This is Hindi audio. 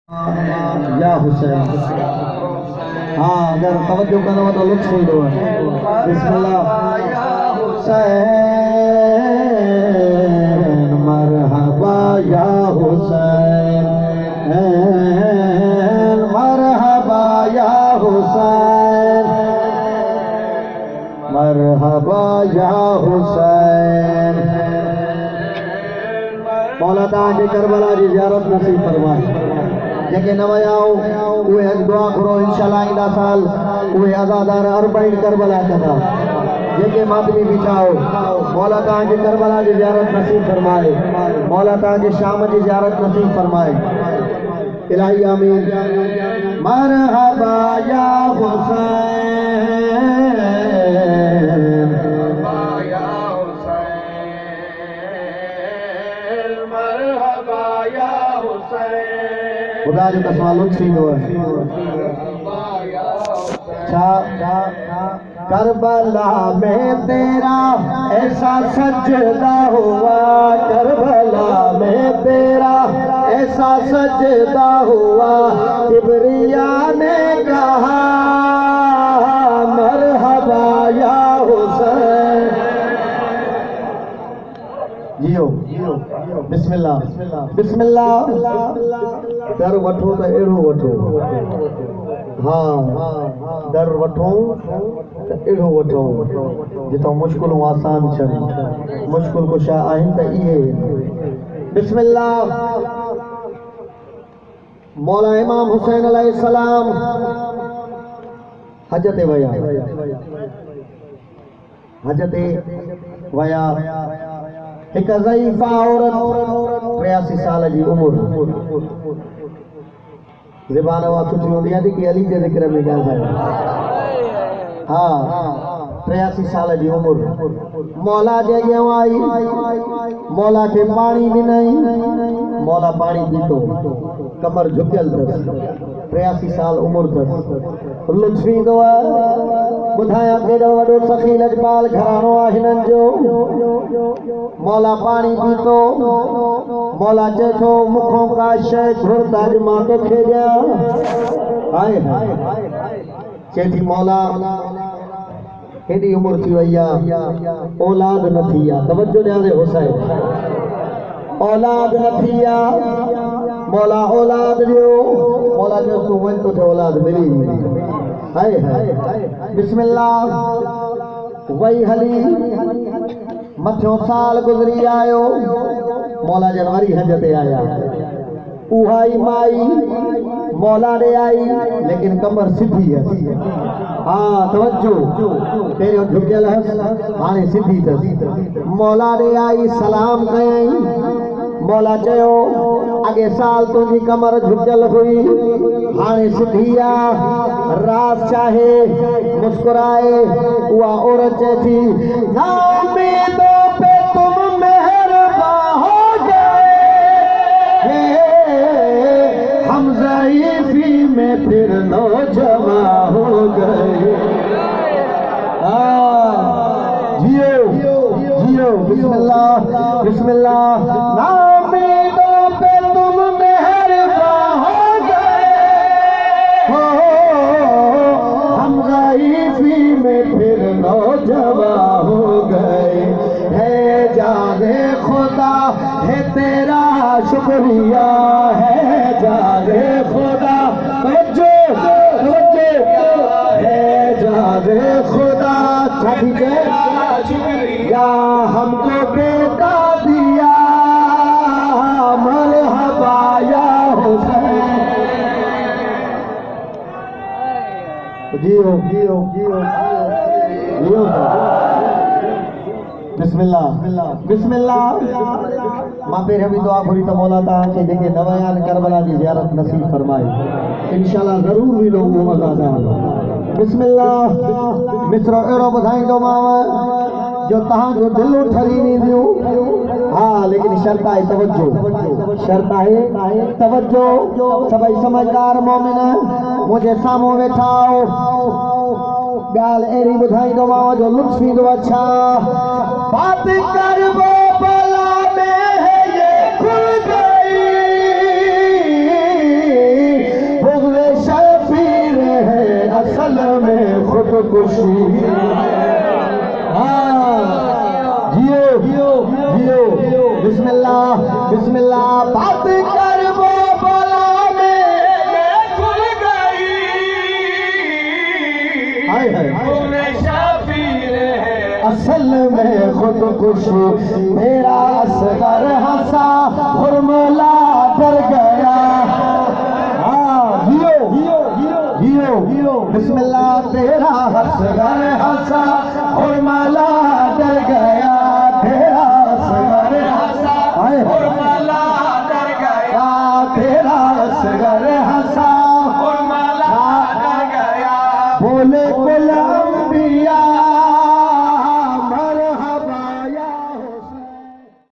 या हुसैन। हाँ अगर तवज्जो करो तो लुत्फ ही दो। बिस्मिल्लाह या हुसैन मरहबा या हुसैन मरहबा या हुसैन मरहबा या हुसैन। मौला ताकि करबला की ज़ियारत नसीब फरमाए। जेके न वयाओ उहे दुआ करो इंशाअल्लाह ईंदा साल उहे अज़ादार 40 करबला कंदा। जेके मातमी बिछाओ मौला ताकि करबला की ज़ियारत नसीब फरमाए। मौला ताकि शाम की ज़ियारत नसीब फरमाए। इलाही आमीन। मरहबा या हुसैन मरहबा या हुसैन। खुदा जो कसम लुत्फ थींदो है। करबला में तेरा ऐसा सजदा हुआ करबला में तेरा ऐसा सजदा हुआ किबरिया ने कहा मरहबा या हुसैन। जियो बिस्मिल्लाह बिस्मिल्लाह। दर वठो तो एड़ो वठो। हाँ दर वठो तो एड़ो वठो जितो मुश्किलों आसान छन। मुश्किल को शा आहिन त इहे। बिस्मिल्लाह। मौला इमाम हुसैन अलैहिस्सलाम हज ते वया। हज ते वया। एक ज़ईफ़ा औरत 83 साल जी उम्र। ज़बान वा सुठी हूंदी आहे कि अली जे ज़िक्र में ॻाल्हाए। हाँ 83 साल जी उम्र। मौला जे अॻियां आई। मौला के पानी ॾिनई। मौला पानी पीतो। कमर झुकियल अथसि। 83 साल उम्र अथसि। लुत्फ ईंदो आहे। ॿुधायां केॾो वॾो सखी लजपाल घरानो आहे हिननि जो। मौला पानी पीतो। मौला चए थो मुखों का शइ घुरदा अॼु मां तोखे ॾियां। हाय हाय चए थी मौला हेॾी उम्र थी वई आहे औलाद न थी आहे। तवज्जो ॾियां हुसैन औलाद न थी आहे। मौला औलाद ॾियो। मौला चयो तूं वञ तोखे औलाद मिली। हाय हाय बिस्मिल्लाह। वही हली। मथियों साल गुज़री आयो। मौला जन वरी हज ते आया। उहा ई माई मौला ॾे आई लेकिन कमर सिधी है। हाँ तवज्जो पहिरियों झुकियल हुअसि हाणे सिधी अथसि। मौला ॾे आई सलाम कयई। मौला चयो अॻे साल तुंहिंजी कमर झुकियल हुई हाणे सिधी आहे। रास चाहे मुस्कुराए। उहा औरत चए थी नाउमीदों पे तुम मेहरबान हो गए। हम ज़ईफ़ी में फिर नौजवान हो गए। जियो जियो बिस्मिल्लाह बिस्मिल्लाह। नाउमीदों पे तुम मेहरबान हो गए। हम ज़ईफ़ी में फिर नौजवान हो गए। है जाने खुदा है तेरा शुक्रिया है जाने खुदा। तवज्जो है जाने खुदा शुक्रिया हमको बेटा दिया मरहबा या हुसैन। जियो जियो जियो जियो। बिस्मिल्लाह बिस्मिल्लाह। मां पहिरियों बि दुआ घुरी त मौला तव्हांखे जेके न वया आहिनि करबला जी ज़ियारत नसीब फरमाए। इंशाअल्लाह ज़रूर मिलो उहो अज़ादार। बिस्मिल्लाह। मिसरो अहिड़ो ॿुधाईंदोमांव जो तव्हांजो दिलि ठरी वेंदियूं। हाँ लेकिन शर्त आहे तवज्जो। शर्त आहे तवज्जो। सभई समझदार मोमिन मुंहिंजे साम्हूं वेठा आओ। ॻाल्हि अहिड़ी ॿुधाईंदोमांव जो लुत्फ ईंदो। अच्छा बात कर वो बला में है ये खुल गई। में खुदकुशी। हाँ जियो जियो जियो बिस्मिल्लाह बिस्मिल्लाह बात कर वो बोला में खुल गई। हाय हाय असल में खुदकुशी मेरा असगर हंसा फॉर्मूला डर गया। हाँ जियो जियो जियो बिस्मिल्लाह तेरा असगर हंसा फॉर्मूला